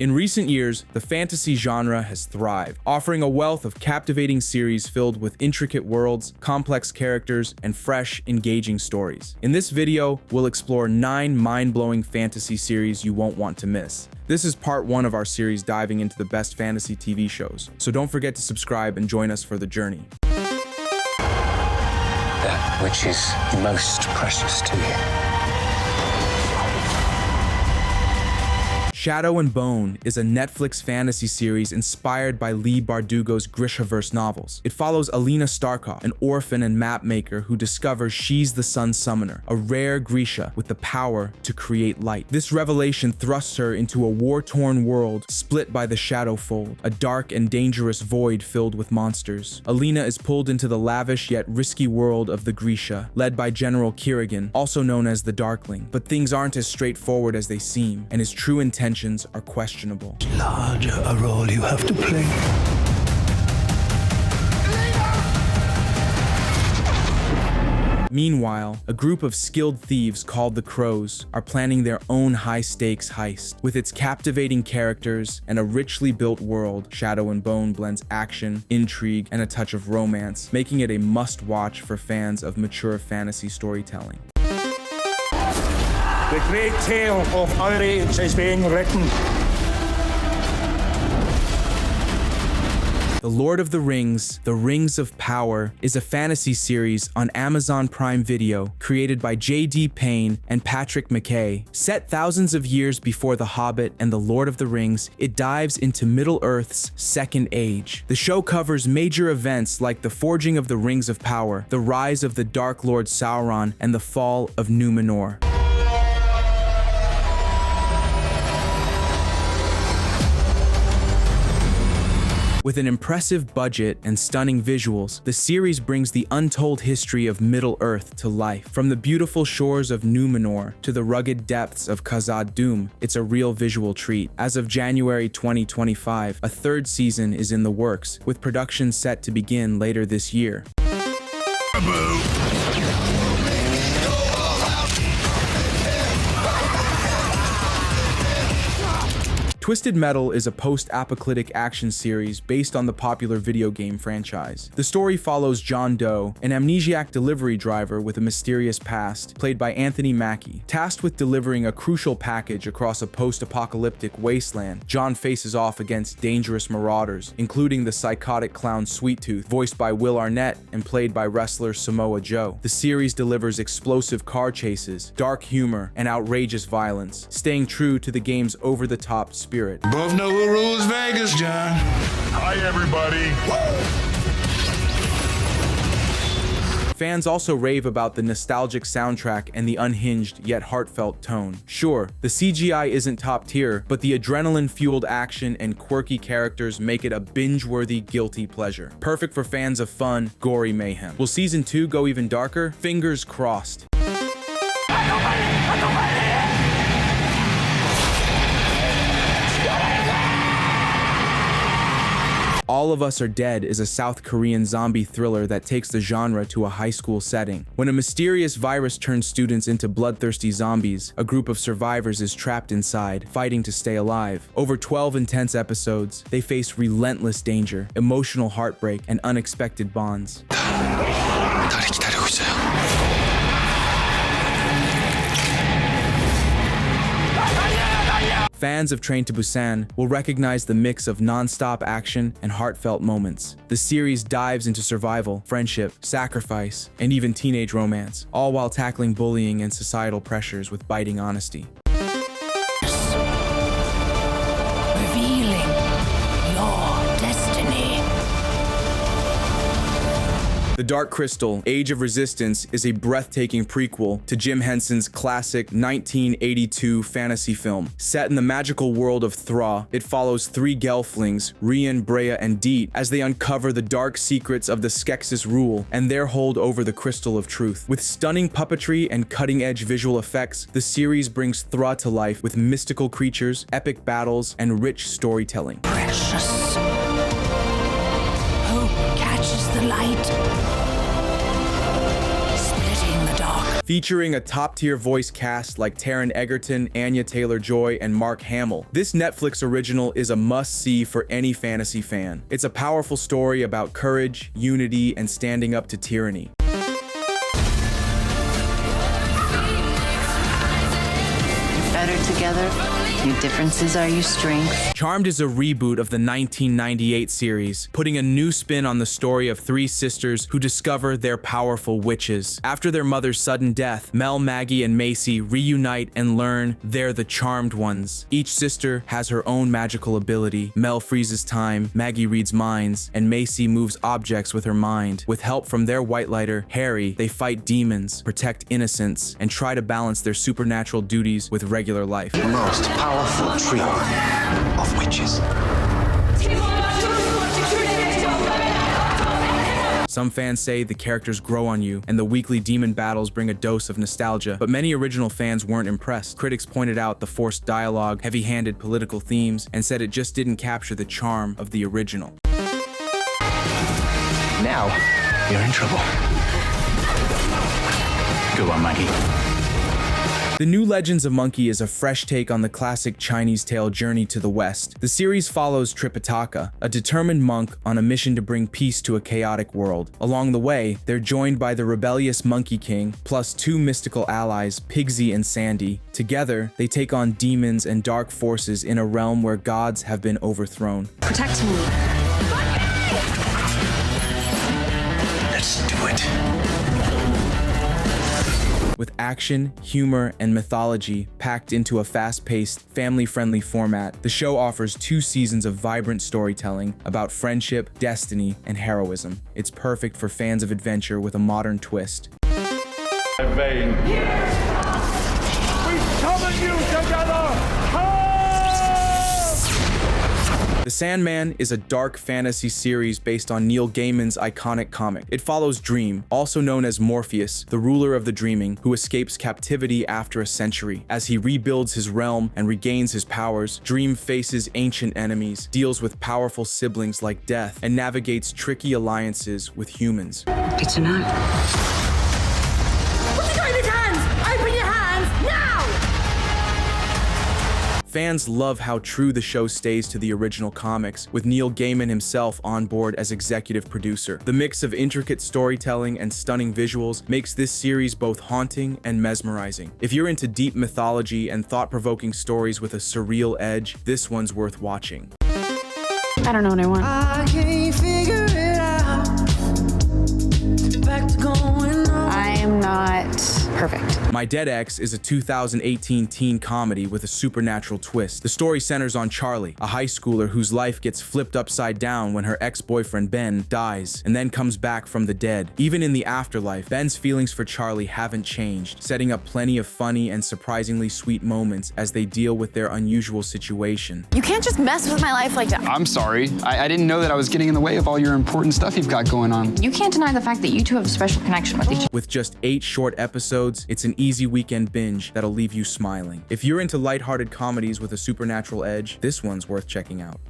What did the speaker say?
In recent years, the fantasy genre has thrived, offering a wealth of captivating series filled with intricate worlds, complex characters, and fresh, engaging stories. In this video, we'll explore 9 mind-blowing fantasy series you won't want to miss. This is part 1 of our series diving into the best fantasy TV shows, so don't forget to subscribe and join us for the journey. That which is most precious to you. Shadow and Bone is a Netflix fantasy series inspired by Leigh Bardugo's Grishaverse novels. It follows Alina Starkov, an orphan and mapmaker who discovers she's the Sun Summoner, a rare Grisha with the power to create light. This revelation thrusts her into a war-torn world split by the Shadow Fold, a dark and dangerous void filled with monsters. Alina is pulled into the lavish yet risky world of the Grisha, led by General Kirigan, also known as the Darkling. But things aren't as straightforward as they seem, and his true intentions are questionable. Larger a role you have to play. Meanwhile, a group of skilled thieves called the Crows are planning their own high-stakes heist. With its captivating characters and a richly built world, Shadow and Bone blends action, intrigue, and a touch of romance, making it a must-watch for fans of mature fantasy storytelling. The great tale of our age is being written. The Lord of the Rings, The Rings of Power, is a fantasy series on Amazon Prime Video created by J.D. Payne and Patrick McKay. Set thousands of years before The Hobbit and The Lord of the Rings, it dives into Middle-earth's Second Age. The show covers major events like the forging of the Rings of Power, the rise of the Dark Lord Sauron, and the fall of Numenor. With an impressive budget and stunning visuals, the series brings the untold history of Middle-earth to life. From the beautiful shores of Numenor to the rugged depths of Khazad-dûm, it's a real visual treat. As of January 2025, a 3rd season is in the works, with production set to begin later this year. Twisted Metal is a post-apocalyptic action series based on the popular video game franchise. The story follows John Doe, an amnesiac delivery driver with a mysterious past, played by Anthony Mackie. Tasked with delivering a crucial package across a post-apocalyptic wasteland, John faces off against dangerous marauders, including the psychotic clown Sweet Tooth, voiced by Will Arnett and played by wrestler Samoa Joe. The series delivers explosive car chases, dark humor, and outrageous violence, staying true to the game's over-the-top spirit. Both know who rules Vegas, John. Hi, everybody. Fans also rave about the nostalgic soundtrack and the unhinged yet heartfelt tone. Sure, the CGI isn't top tier, but the adrenaline-fueled action and quirky characters make it a binge-worthy guilty pleasure. Perfect for fans of fun, gory mayhem. Will Season 2 go even darker? Fingers crossed. All of Us Are Dead is a South Korean zombie thriller that takes the genre to a high school setting. When a mysterious virus turns students into bloodthirsty zombies, a group of survivors is trapped inside, fighting to stay alive. Over 12 intense episodes, they face relentless danger, emotional heartbreak, and unexpected bonds. 다들 기다리고 있어요. Fans of Train to Busan will recognize the mix of non-stop action and heartfelt moments. The series dives into survival, friendship, sacrifice, and even teenage romance, all while tackling bullying and societal pressures with biting honesty. Revealing your destiny. The Dark Crystal, Age of Resistance is a breathtaking prequel to Jim Henson's classic 1982 fantasy film. Set in the magical world of Thra, it follows 3 Gelflings, Rian, Brea, and Deet, as they uncover the dark secrets of the Skeksis rule and their hold over the Crystal of Truth. With stunning puppetry and cutting-edge visual effects, the series brings Thra to life with mystical creatures, epic battles, and rich storytelling. Precious. Hope catches the light. featuring a top-tier voice cast like Taron Egerton, Anya Taylor-Joy, and Mark Hamill. This Netflix original is a must-see for any fantasy fan. It's a powerful story about courage, unity, and standing up to tyranny. Better together. Your differences are your strengths. Charmed is a reboot of the 1998 series, putting a new spin on the story of three sisters who discover they're powerful witches. After their mother's sudden death, Mel, Maggie, and Macy reunite and learn they're the Charmed Ones. Each sister has her own magical ability. Mel freezes time, Maggie reads minds, and Macy moves objects with her mind. With help from their white lighter, Harry, they fight demons, protect innocents, and try to balance their supernatural duties with regular life. The most powerful trio of witches. Some fans say the characters grow on you, and the weekly demon battles bring a dose of nostalgia, but many original fans weren't impressed. Critics pointed out the forced dialogue, heavy-handed political themes, and said it just didn't capture the charm of the original. Now, you're in trouble. Go on, Maggie. The New Legends of Monkey is a fresh take on the classic Chinese tale Journey to the West. The series follows Tripitaka, a determined monk on a mission to bring peace to a chaotic world. Along the way, they're joined by the rebellious Monkey King, plus two mystical allies, Pigsy and Sandy. Together, they take on demons and dark forces in a realm where gods have been overthrown. Protect me. Let's do it. With action, humor, and mythology packed into a fast-paced, family-friendly format, the show offers 2 seasons of vibrant storytelling about friendship, destiny, and heroism. It's perfect for fans of adventure with a modern twist. Vain. We summon you together! The Sandman is a dark fantasy series based on Neil Gaiman's iconic comic. It follows Dream, also known as Morpheus, the ruler of the Dreaming, who escapes captivity after a century. As he rebuilds his realm and regains his powers, Dream faces ancient enemies, deals with powerful siblings like Death, and navigates tricky alliances with humans. It's a no. What's he got in his hands? Open your hands, now! Fans love how true the show stays to the original comics, with Neil Gaiman himself on board as executive producer. The mix of intricate storytelling and stunning visuals makes this series both haunting and mesmerizing. If you're into deep mythology and thought-provoking stories with a surreal edge, this one's worth watching. I don't know what I want. I can't figure it out. Back to going on. I am not perfect. My Dead Ex is a 2018 teen comedy with a supernatural twist. The story centers on Charlie, a high schooler whose life gets flipped upside down when her ex-boyfriend Ben dies and then comes back from the dead. Even in the afterlife, Ben's feelings for Charlie haven't changed, setting up plenty of funny and surprisingly sweet moments as they deal with their unusual situation. You can't just mess with my life like that. I'm sorry. I didn't know that I was getting in the way of all your important stuff you've got going on. You can't deny the fact that you two have a special connection with each other. With just 8 short episodes, it's an easy weekend binge that'll leave you smiling. If you're into lighthearted comedies with a supernatural edge, this one's worth checking out.